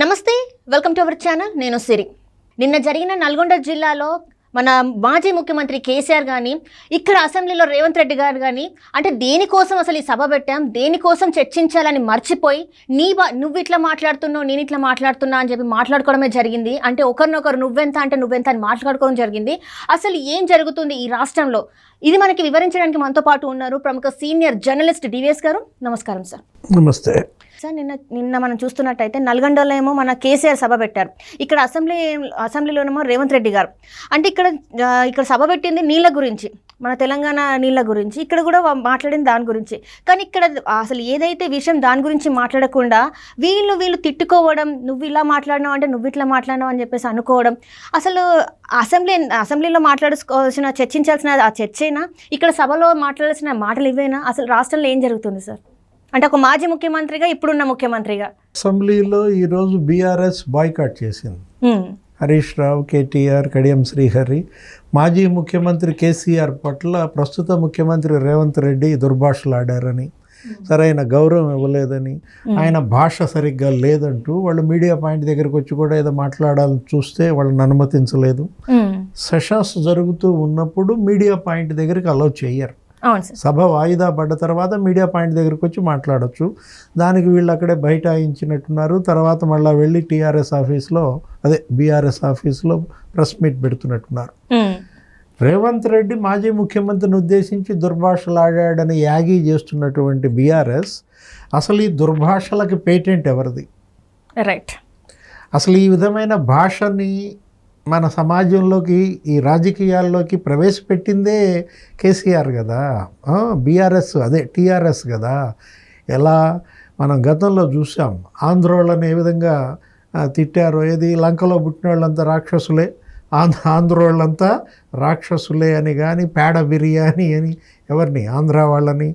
నమస్తే, welcome to our channel. నేను సిరి. నిన్న జరిగిన నల్గొండ జిల్లాలో మన మాజీ ముఖ్యమంత్రి కేసీఆర్ కానీ, ఇక్కడ అసెంబ్లీలో రేవంత్ రెడ్డి గారు కానీ, అంటే దేనికోసం అసలు ఈ సభ పెట్టాం, దేనికోసం చర్చించాలని మర్చిపోయి నువ్వు ఇట్లా మాట్లాడుతున్నావు, నేను ఇట్లా మాట్లాడుతున్నా అని చెప్పి మాట్లాడుకోవడమే జరిగింది. అంటే ఒకరినొకరు నువ్వెంత అని మాట్లాడుకోవడం జరిగింది. అసలు ఏం జరుగుతుంది ఈ రాష్ట్రంలో, ఇది మనకి వివరించడానికి మనతో పాటు ఉన్నారు ప్రముఖ సీనియర్ జర్నలిస్ట్ డివిఎస్ గారు. నమస్కారం సార్. నమస్తే సార్. నిన్న మనం చూస్తున్నట్టయితే నల్గొండలో ఏమో మన కేసీఆర్ సభ పెట్టారు, ఇక్కడ అసెంబ్లీలోనేమో రేవంత్ రెడ్డి గారు. అంటే ఇక్కడ సభ పెట్టింది నీళ్ళ గురించి, మన తెలంగాణ నీళ్ళ గురించి, ఇక్కడ కూడా మాట్లాడింది దాని గురించి. కానీ ఇక్కడ అసలు ఏదైతే విషయం దాని గురించి మాట్లాడకుండా వీళ్ళు తిట్టుకోవడం, నువ్వు ఇలా మాట్లాడినావు అంటే నువ్వు ఇట్లా మాట్లాడినావు అని చెప్పేసి అనుకోవడం. అసలు అసెంబ్లీలో చర్చించాల్సిన ఆ చర్చైనా, ఇక్కడ సభలో మాట్లాడాల్సిన మాటలు ఇవేనా? అసలు రాష్ట్రంలో ఏం జరుగుతుంది సార్? అంటే ఒక మాజీ ముఖ్యమంత్రిగా, ఇప్పుడున్న ముఖ్యమంత్రిగా. అసెంబ్లీలో ఈరోజు బీఆర్ఎస్ బాయ్కాట్ చేసింది. హరీష్ రావు, కేటీఆర్, కడియం శ్రీహరి మాజీ ముఖ్యమంత్రి కేసీఆర్ పట్ల ప్రస్తుత ముఖ్యమంత్రి రేవంత్ రెడ్డి దుర్భాషలాడారని, సరైన గౌరవం ఇవ్వలేదని, ఆయన భాష సరిగ్గా లేదంటూ వాళ్ళు మీడియా పాయింట్ దగ్గరికి వచ్చి కూడా ఏదో మాట్లాడాలని చూస్తే వాళ్ళని అనుమతించలేదు. సెషన్స్ జరుగుతూ ఉన్నప్పుడు మీడియా పాయింట్ దగ్గరికి అలౌ చేయరు. సభ వాయిదా పడ్డ తర్వాత మీడియా పాయింట్ దగ్గరికి వచ్చి మాట్లాడచ్చు. దానికి వీళ్ళు అక్కడే బైఠాయించినట్టున్నారు. తర్వాత మళ్ళీ వెళ్ళి బీఆర్ఎస్ ఆఫీస్లో ప్రెస్ మీట్ పెడుతున్నట్టున్నారు. రేవంత్ రెడ్డి మాజీ ముఖ్యమంత్రిని ఉద్దేశించి దుర్భాషలాడాడని యాగీ చేస్తున్నటువంటి బీఆర్ఎస్ అసలు ఈ దుర్భాషలకి పేటెంట్ ఎవరిది? రైట్. అసలు ఈ విధమైన భాషని మన సమాజంలోకి, ఈ రాజకీయాల్లోకి ప్రవేశపెట్టిందే కేసీఆర్ కదా, బీఆర్ఎస్ టీఆర్ఎస్ కదా. ఎలా మనం గతంలో చూసాం, ఆంధ్రోళ్ళని ఏ విధంగా తిట్టారో. ఏది లంకలో పుట్టిన వాళ్ళంతా రాక్షసులే, ఆంధ్రోళ్ళంతా రాక్షసులే అని కానీ, పేడ బిర్యానీ అని ఎవరిని, ఆంధ్ర వాళ్ళని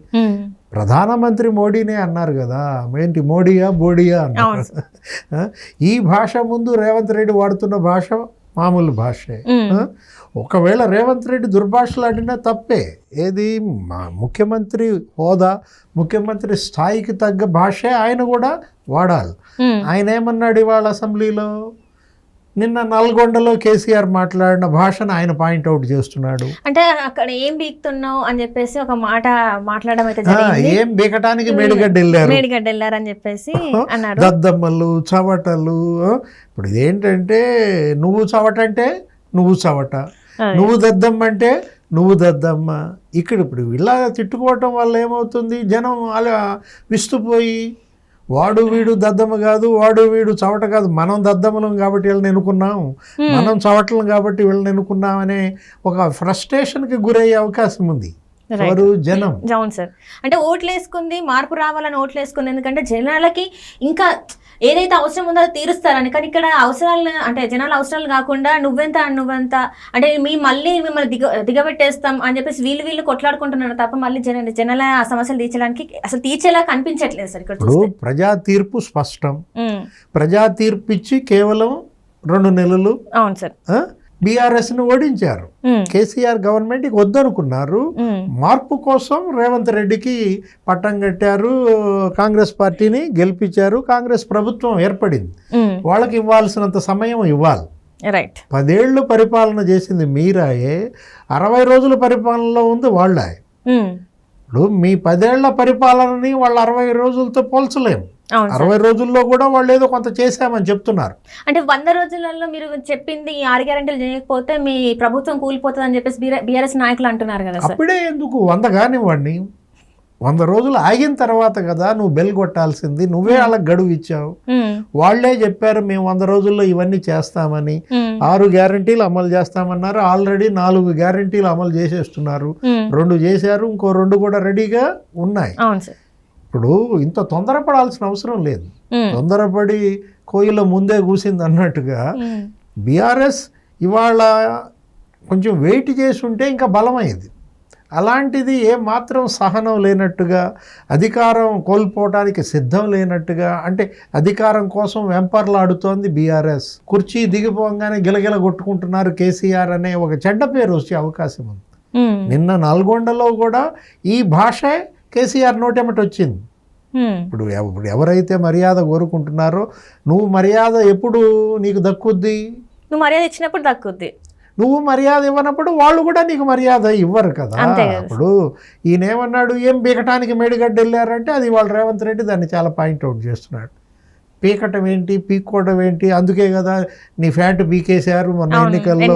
ప్రధానమంత్రి మోడీనే అన్నారు కదా. ఏంటి మోడీయా బోడియా అన్నారు. ఈ భాష ముందు రేవంత్ రెడ్డి వాడుతున్న భాష మామూలు భాషే. ఒకవేళ రేవంత్ రెడ్డి దుర్భాషలాడినా తప్పే. ఏది ముఖ్యమంత్రి హోదా, ముఖ్యమంత్రి స్థాయికి తగ్గ భాషే ఆయన కూడా వాడాలి. ఆయన ఏమన్నాడు ఇవాళ అసెంబ్లీలో? నిన్న నల్గొండలో కేసీఆర్ మాట్లాడిన భాషను ఆయన పాయింట్అవుట్ చేస్తున్నాడు. అంటే అక్కడ ఏం బీక్తున్నావు అని చెప్పేసి ఒక మాట మాట్లాడడం అయితే జరిగింది. ఏం బీకటానికి మేడిగడ్డ వెళ్ళారు అని చెప్పేసి అన్నాడు. దద్దమ్మలు, చవటలు. ఇప్పుడు ఇదేంటంటే, నువ్వు చవట అంటే నువ్వు చవట, నువ్వు దద్దమ్మ అంటే నువ్వు దద్దమ్మ. ఇప్పుడు ఇలా తిట్టుకోవటం వల్ల ఏమవుతుంది, జనం అలా విస్తుపోయి వాడు వీడు దద్దమ్మ కాదు, వాడు వీడు చవట కాదు, మనం దద్దమ్మలం కాబట్టి వీళ్ళని ఎన్నుకున్నాం, మనం చవటలం కాబట్టి వీళ్ళని ఎన్నుకున్నాం అనే ఒక ఫ్రస్ట్రేషన్కి గురయ్యే అవకాశం ఉంది ఎవరు? జనం. అవును సార్. అంటే ఓట్లు వేసుకుంది, మార్పు రావాలని ఓట్లు వేసుకుంది, ఎందుకంటే జనాలకి ఇంకా ఏదైతే అవసరం ఉందో అది తీరుస్తారని. కానీ ఇక్కడ అవసరాలు, అంటే జనాల అవసరాలు కాకుండా నువ్వెంత అంటే మళ్ళీ మిమ్మల్ని దిగబెట్టేస్తాం అని చెప్పేసి వీళ్ళు కొట్లాడుకుంటున్నారు తప్ప మళ్ళీ జనాల సమస్యలు తీర్చడానికి అసలు తీర్చేలా కనిపించట్లేదు సార్. ఇక్కడ ప్రజా తీర్పు స్పష్టం. ప్రజా తీర్పు ఇచ్చి కేవలం 2 నెలలు అవును సార్ బీఆర్ఎస్ని ఓడించారు. కేసీఆర్ గవర్నమెంట్ వద్దనుకున్నారు. మార్పు కోసం రేవంత్ రెడ్డికి పట్టం కట్టారు, కాంగ్రెస్ పార్టీని గెలిపించారు, కాంగ్రెస్ ప్రభుత్వం ఏర్పడింది. వాళ్ళకి ఇవ్వాల్సినంత సమయం ఇవ్వాలి. 10 ఏళ్ళు పరిపాలన చేసింది మీరాయే, 60 రోజుల పరిపాలనలో ఉంది వాళ్ళే. ఇప్పుడు మీ 10 ఏళ్ల పరిపాలనని వాళ్ళ 60 రోజులతో పోల్చలేము. 60 రోజుల్లో కూడా వాళ్ళు ఏదో కొంత చేశామని చెప్తున్నారు. అంటే 100 రోజులలో మీరు చెప్పింది 6 గ్యారెంటీలు చేయకపోతే మీ ప్రభుత్వం కూలిపోతుంది అని చెప్పేసి బీఆర్ఎస్ నాయకులు అంటున్నారు కదా. అప్పుడే ఎందుకు 100 కానివ్వండి, 100 రోజులు ఆగిన తర్వాత కదా నువ్వు బెల్ కొట్టాల్సింది. నువ్వే వాళ్ళకి గడువు ఇచ్చావు. వాళ్లే చెప్పారు మేము 100 రోజుల్లో ఇవన్నీ చేస్తామని. 6 గ్యారెంటీలు అమలు చేస్తామన్నారు. ఆల్రెడీ 4 గ్యారెంటీలు అమలు చేసేస్తున్నారు. 2 చేశారు, ఇంకో 2 కూడా రెడీగా ఉన్నాయి. ఇప్పుడు ఇంత తొందరపడాల్సిన అవసరం లేదు. తొందరపడి కోయిల ముందే కూసింది అన్నట్టుగా బీఆర్ఎస్ ఇవాళ కొంచెం వెయిట్ చేసి ఉంటే ఇంకా బలమైంది. అలాంటిది ఏమాత్రం సహనం లేనట్టుగా, అధికారం కోల్పోవడానికి సిద్ధం లేనట్టుగా, అంటే అధికారం కోసం వెంపర్లాడుతోంది బీఆర్ఎస్. కుర్చీ దిగిపోగానే గిలగిల కొట్టుకుంటున్నారు కేసీఆర్ అనే ఒక చెడ్డ పేరు వచ్చే అవకాశం ఉంది. నిన్న నల్గొండలో కూడా ఈ భాషే కేసీఆర్ నోటెమట వచ్చింది. ఇప్పుడు ఎవరైతే మర్యాద కోరుకుంటున్నారో నువ్వు మర్యాద ఎప్పుడు నీకు దక్కుద్ది? నువ్వు మర్యాద ఇచ్చినప్పుడు దక్కుద్ది. నువ్వు మర్యాద ఇవ్వనప్పుడు వాళ్ళు కూడా నీకు మర్యాద ఇవ్వరు కదా. ఇప్పుడు ఈయనేమన్నాడు, ఏం పీకటానికి మేడిగడ్డ వెళ్ళారంటే అది వాళ్ళ రేవంత్ రెడ్డి దాన్ని చాలా పాయింట్అవుట్ చేస్తున్నాడు. పీకటం ఏంటి, పీక్కోవడం ఏంటి, అందుకే కదా నీ ఫ్యాంట్ పీకేశారు మొన్న ఎన్నికల్లో.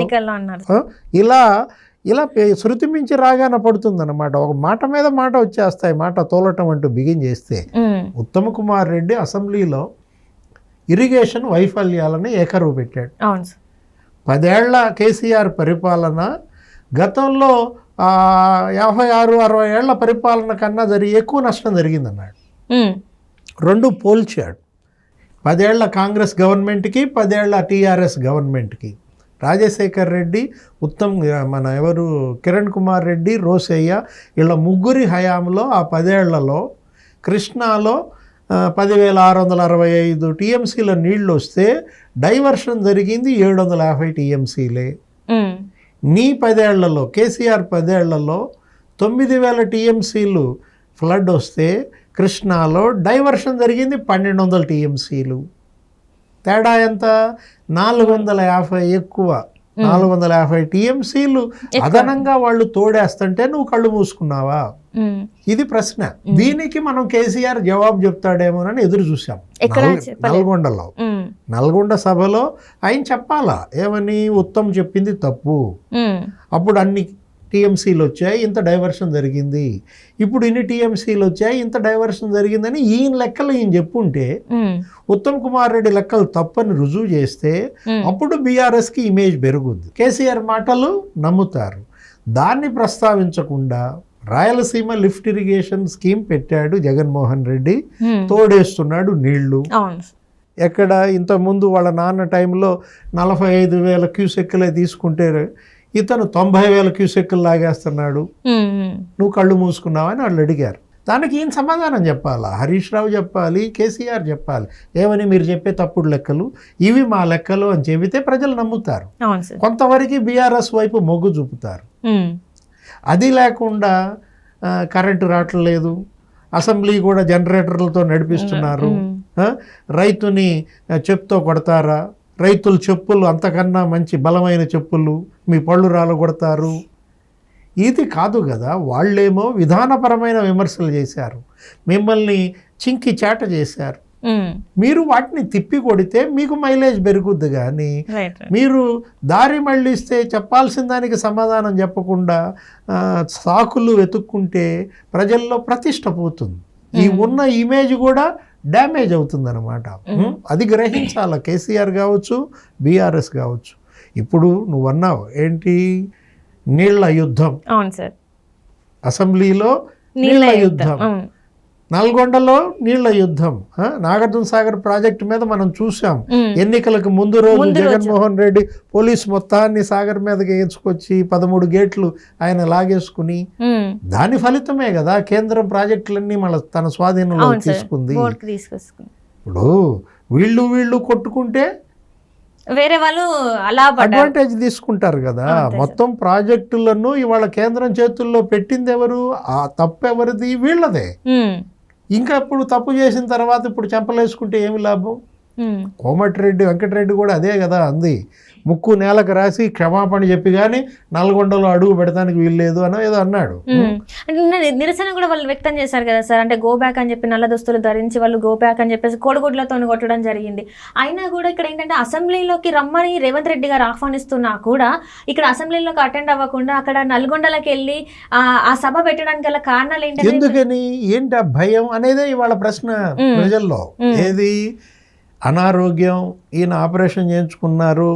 ఇలా శృతి మించి రాగానే పడుతుందన్నమాట. ఒక మాట మీద మాట వచ్చేస్తాయి, మాట తోలటం అంటూ బిగిన్ చేస్తే. ఉత్తమ్ కుమార్ రెడ్డి అసెంబ్లీలో ఇరిగేషన్ వైఫల్యాలని ఏకరువు పెట్టాడు. 10 ఏళ్ల కేసీఆర్ పరిపాలన గతంలో 56-60 ఏళ్ల పరిపాలన కన్నా ఎక్కువ నష్టం జరిగిందన్నాడు. రెండు పోల్చాడు. 10 ఏళ్ల కాంగ్రెస్ గవర్నమెంట్కి, 10 ఏళ్ల టీఆర్ఎస్ గవర్నమెంట్కి. రాజశేఖర్ రెడ్డి, కిరణ్ కుమార్ రెడ్డి, రోసయ్య వీళ్ళ ముగ్గురి హయాంలో ఆ 10 ఏళ్లలో కృష్ణాలో 10,665 టీఎంసీల నీళ్లు వస్తే డైవర్షన్ జరిగింది 750 టీఎంసీలే. నీ 10 ఏళ్లలో, కేసీఆర్ 10 ఏళ్లలో 9,000 టీఎంసీలు ఫ్లడ్ వస్తే కృష్ణాలో డైవర్షన్ జరిగింది 1,200 టీఎంసీలు. తేడా ఎంత? 450 ఎక్కువ. 450 టీఎంసీలు అదనంగా వాళ్ళు తోడేస్తుంటే నువ్వు కళ్ళు మూసుకున్నావా? ఇది ప్రశ్న. దీనికి మనం కేసీఆర్ జవాబు చెప్తాడేమోనని ఎదురు చూసాం. నల్గొండ సభలో ఆయన చెప్పాలా ఏమని, ఉత్తమ్ చెప్పింది తప్పు, అప్పుడు అన్ని టీఎంసీలు వచ్చాయి, ఇంత డైవర్షన్ జరిగింది, ఇప్పుడు ఇన్ని టీఎంసీలు వచ్చాయి, ఇంత డైవర్షన్ జరిగిందని ఈయన లెక్కలు ఈయన చెప్పుంటే, ఉత్తమ్ కుమార్ రెడ్డి లెక్కలు తప్పని రుజువు చేస్తే అప్పుడు బీఆర్ఎస్కి ఇమేజ్ పెరుగుద్ది. కేసీఆర్ మాటలు నమ్ముతారు. దాన్ని ప్రస్తావించకుండా రాయలసీమ లిఫ్ట్ ఇరిగేషన్ స్కీమ్ పెట్టాడు జగన్మోహన్ రెడ్డి, తోడేస్తున్నాడు నీళ్లు. ఎక్కడ ఇంతకుముందు వాళ్ళ నాన్న టైంలో 45,000 క్యూసెక్కులే తీసుకుంటే ఇతను 90,000 క్యూసెక్కులు లాగేస్తున్నాడు, నువ్వు కళ్ళు మూసుకున్నావని వాళ్ళు అడిగారు. దానికి ఈయన సమాధానం చెప్పాలా, హరీష్ రావు చెప్పాలి, కేసీఆర్ చెప్పాలి. ఏమని, మీరు చెప్పే తప్పుడు లెక్కలు, ఇవి మా లెక్కలు అని చెబితే ప్రజలు నమ్ముతారు. కొంతవరకు బీఆర్ఎస్ వైపు మొగ్గు చూపుతారు. అది లేకుండా కరెంటు రావట్లేదు, అసెంబ్లీ కూడా జనరేటర్లతో నడిపిస్తున్నారు, రైతుని చెప్పుతో కొడతారా, రైతుల చెప్పులు అంతకన్నా మంచి బలమైన చెప్పులు, మీ పళ్ళు రాలగొడతారు. ఇది కాదు కదా. వాళ్ళేమో విధానపరమైన విమర్శలు చేశారు, మిమ్మల్ని చింకి చేట చేశారు. మీరు వాటిని తిప్పి కొడితే మీకు మైలేజ్ పెరుగుద్ది. కానీ మీరు దారి మళ్ళిస్తే చెప్పాల్సిన దానికి సమాధానం చెప్పకుండా సాకులు వెతుక్కుంటే ప్రజల్లో ప్రతిష్ట పోతుంది, ఈ ఉన్న ఇమేజ్ కూడా డ్యామేజ్ అవుతుందన్నమాట. అది గ్రహించాల కేసీఆర్ కావచ్చు, బీఆర్ఎస్ కావచ్చు. ఇప్పుడు నువ్వు అన్నావు ఏంటి, నీళ్ల యుద్ధం. అసెంబ్లీలో నీళ్ల యుద్ధం, నల్గొండలో నీళ్ల యుద్ధం, నాగార్జున సాగర్ ప్రాజెక్టు మీద మనం చూసాం. ఎన్నికలకు ముందు రోజు జగన్మోహన్ రెడ్డి పోలీస్ మొత్తాన్ని సాగర్ మీదకి వేసుకొచ్చి 13 గేట్లు ఆయన లాగేసుకుని, దాని ఫలితమే కదా కేంద్రం ప్రాజెక్టులన్నీ మన తన స్వాధీనంలో తీసుకుంది. ఇప్పుడు వీళ్ళు కొట్టుకుంటే వేరే వాళ్ళు అలా అడ్వాంటేజ్ తీసుకుంటారు కదా. మొత్తం ప్రాజెక్టులను ఇవాళ కేంద్రం చేతుల్లో పెట్టింది ఎవరు, ఆ తప్పు ఎవరిది, వీళ్ళదే. ఇంకా ఇప్పుడు తప్పు చేసిన తర్వాత ఇప్పుడు చెంపలేసుకుంటే ఏమి లాభం? కోమటిరెడ్డి వెంకటరెడ్డి కూడా అదే కదా అంది, ముక్కు నేలకు రాసి క్షమాపణ చెప్పి కానీ నల్గొండలో అడుగు పెడతానికి వీల్లేదు అని ఏదో అన్నాడు. అంటే నిరసన కూడా వాళ్ళు వ్యక్తం చేశారు కదా సార్, అంటే గో బ్యాక్ అని చెప్పి నల్ల దుస్తులు ధరించి వాళ్ళు గో బ్యాక్ అని చెప్పేసి కోడిగుడ్లతో కొట్టడం జరిగింది. అయినా కూడా ఇక్కడ ఏంటంటే అసెంబ్లీలోకి రమ్మని రేవంత్ రెడ్డి గారు ఆహ్వానిస్తున్నా కూడా ఇక్కడ అసెంబ్లీలోకి అటెండ్ అవ్వకుండా అక్కడ నల్గొండలోకి వెళ్ళి ఆ సభ పెట్టడానికి గల కారణాలు ఏంటి, ఎందుకని, ఏంటి ఆ భయం అనేదే ఇవాళ ప్రశ్న ప్రజల్లో. ఏది అనారోగ్యం, ఈయన ఆపరేషన్ చేయించుకున్నారు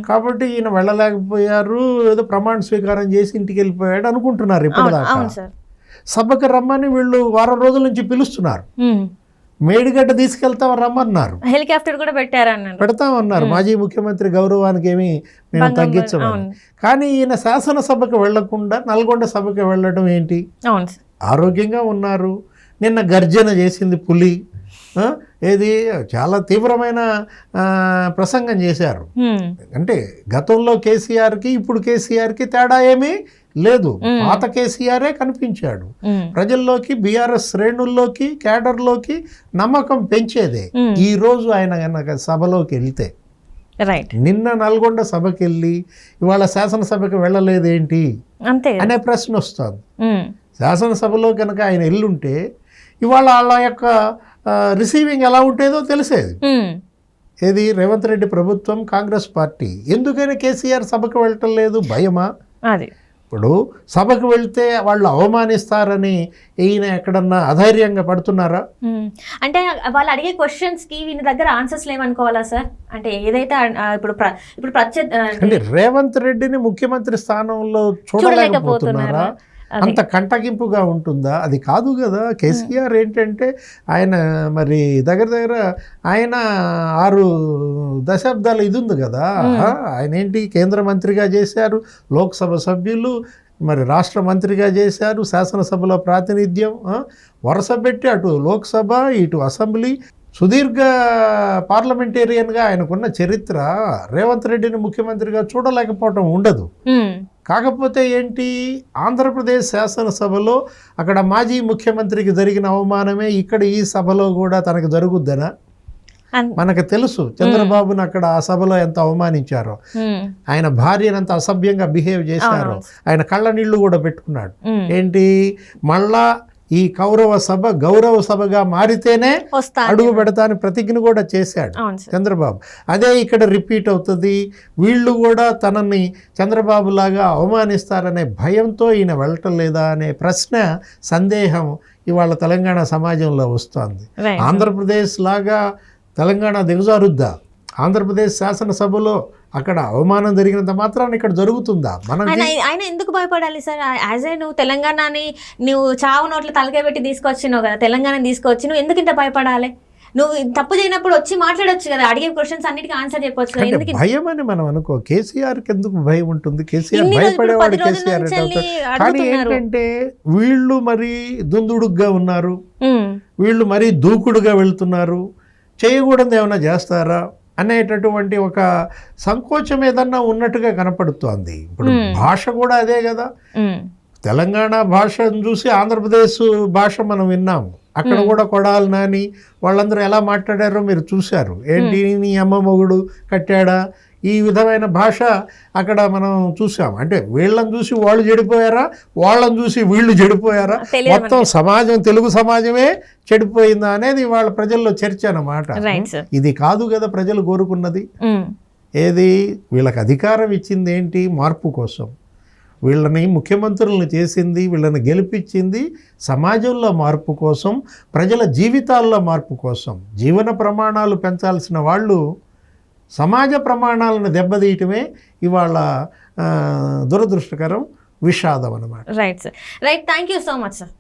కాబట్టి ఈయన వెళ్ళలేకపోయారు, ఏదో ప్రమాణ స్వీకారం చేసి ఇంటికి వెళ్ళిపోయాడు అనుకుంటున్నారు. ఇప్పటిదాకా సభకు రమ్మని వీళ్ళు వారం రోజుల నుంచి పిలుస్తున్నారు, మేడిగడ్డ తీసుకెళ్తామని రమ్మన్నారు, హెలికాప్టర్ కూడా పెడతామన్నారు. మాజీ ముఖ్యమంత్రి గౌరవానికి ఏమి మేము తగ్గించమని. కానీ ఈయన శాసనసభకు వెళ్లకుండా నల్గొండ సభకు వెళ్ళడం ఏంటి? ఆరోగ్యంగా ఉన్నారు, నిన్న గర్జన చేసింది పులి, ఏది చాలా తీవ్రమైన ప్రసంగం చేశారు. అంటే గతంలో కేసీఆర్కి ఇప్పుడు కేసీఆర్కి తేడా ఏమి లేదు. పాత కేసీఆరే కనిపించాడు ప్రజల్లోకి, బీఆర్ఎస్ శ్రేణుల్లోకి, కేడర్లోకి నమ్మకం పెంచేదే. ఈ రోజు ఆయన కనుక సభలోకి వెళ్తే, రైట్, నిన్న నల్గొండ సభకి వెళ్ళి ఇవాళ శాసనసభకి వెళ్ళలేదేంటి అంతే అనే ప్రశ్న వస్తుంది. శాసనసభలో కనుక ఆయన ఎల్లుంటే ఇవాళ వాళ్ళ యొక్క రిసీవింగ్ ఎలా ఉంటేదో తెలిసేది. ఏది రేవంత్ రెడ్డి ప్రభుత్వం, కాంగ్రెస్ పార్టీ. ఎందుకని కేసీఆర్ సభకు వెళ్ళటం లేదు? భయమా? అది ఇప్పుడు సభకు వెళ్తే వాళ్ళు అవమానిస్తారని ఈయన ఎక్కడన్నా అధైర్యంగా పడుతున్నారా? అంటే వాళ్ళు అడిగే క్వశ్చన్స్కి వీని దగ్గర ఆన్సర్స్ లేవనుకోవాలా సార్? అంటే ఏదైతే ఇప్పుడు అంటే రేవంత్ రెడ్డిని ముఖ్యమంత్రి స్థానంలో చూడలేకపోతున్నారా? అంత కంటగింపుగా ఉంటుందా? అది కాదు కదా. కేసీఆర్ ఏంటంటే ఆయన మరి దగ్గర ఆయన 6 దశాబ్దాల ఇది ఉంది కదా. ఆయన ఏంటి కేంద్ర మంత్రిగా చేశారు, లోక్సభ సభ్యులు, మరి రాష్ట్ర మంత్రిగా చేశారు, శాసనసభలో ప్రాతినిధ్యం వరుస పెట్టి అటు లోక్సభ ఇటు అసెంబ్లీ, సుదీర్ఘ పార్లమెంటేరియన్గా ఆయనకున్న చరిత్ర రేవంత్ రెడ్డిని ముఖ్యమంత్రిగా చూడలేకపోవటం ఉండదు. కాకపోతే ఏంటి, ఆంధ్రప్రదేశ్ శాసనసభలో అక్కడ మాజీ ముఖ్యమంత్రికి జరిగిన అవమానమే ఇక్కడ ఈ సభలో కూడా తనకు జరుగుద్దనా? మనకు తెలుసు చంద్రబాబును అక్కడ ఆ సభలో ఎంత అవమానించారో, ఆయన భార్యను ఎంత అసభ్యంగా బిహేవ్ చేశారో, ఆయన కళ్ళ నీళ్లు కూడా పెట్టుకున్నాడు. ఏంటి, మళ్ళా ఈ కౌరవ సభ గౌరవ సభగా మారితేనే అడుగు పెడతాని ప్రతిజ్ఞ కూడా చేశాడు చంద్రబాబు. అదే ఇక్కడ రిపీట్ అవుతుంది. వీళ్ళు కూడా తనని చంద్రబాబు లాగా అవమానిస్తారనే భయంతో ఈయన వెళ్ళటం లేదా అనే ప్రశ్న, సందేహం ఇవాళ తెలంగాణ సమాజంలో వస్తుంది. ఆంధ్రప్రదేశ్ లాగా తెలంగాణ దిగజారుద్దా? ఆంధ్రప్రదేశ్ శాసనసభలో అక్కడ అవమానం జరిగినంత మాత్రాన్ని ఇక్కడ జరుగుతుందా? మనం ఆయన ఎందుకు భయపడాలి సార్? యాజ్ ఏ నువ్వు తెలంగాణని నువ్వు చావు నోట్ల తలకాయ పెట్టి తీసుకొచ్చినావు కదా, తెలంగాణని తీసుకొచ్చి నువ్వు ఎందుకు ఇంత భయపడాలి? నువ్వు తప్పు చేయనప్పుడు వచ్చి మాట్లాడొచ్చు కదా, అడిగే క్వశ్చన్స్ అన్నిటికీ ఆన్సర్ చెప్పొచ్చు కదా. భయం అని మనం అనుకో. కేసీఆర్కి ఎందుకు భయం ఉంటుంది? కేసీఆర్ భయపడేవాడు కేసీఆర్. కానీ ఏంటంటే వీళ్ళు మరి దుందుడుగ్గా ఉన్నారు, వీళ్ళు మరీ దూకుడుగా వెళ్తున్నారు, చేయకూడదు ఏమైనా చేస్తారా అనేటటువంటి ఒక సంకోచం ఏదన్నా ఉన్నట్టుగా కనపడుతోంది. ఇప్పుడు భాష కూడా అదే కదా. తెలంగాణ భాషను చూసి ఆంధ్రప్రదేశ్ భాష మనం విన్నాము. అక్కడ కూడా కొడాలి నాని వాళ్ళందరూ ఎలా మాట్లాడారో మీరు చూశారు. ఏంటి, నీ అమ్మ మొగుడు కట్టాడా, ఈ విధమైన భాష అక్కడ మనం చూసాం. అంటే వీళ్ళని చూసి వాళ్ళు చెడిపోయారా, వాళ్ళని చూసి వీళ్ళు చెడిపోయారా, మొత్తం సమాజం, తెలుగు సమాజమే చెడిపోయిందా అనేది వాళ్ళ ప్రజల్లో చర్చ అన్నమాట. ఇది కాదు కదా ప్రజలు కోరుకున్నది. ఏది, వీళ్ళకి అధికారం ఇచ్చింది ఏంటి? మార్పు కోసం. వీళ్ళని ముఖ్యమంత్రులను చేసింది, వీళ్ళని గెలిపించింది సమాజంలో మార్పు కోసం, ప్రజల జీవితాల్లో మార్పు కోసం. జీవన ప్రమాణాలు పెంచాల్సిన వాళ్ళు సమాజ ప్రమాణాలను దెబ్బతీయటమే ఇవాళ దురదృష్టకరం, విషాదం అన్నమాట. Right sir, right. Thank you so much sir.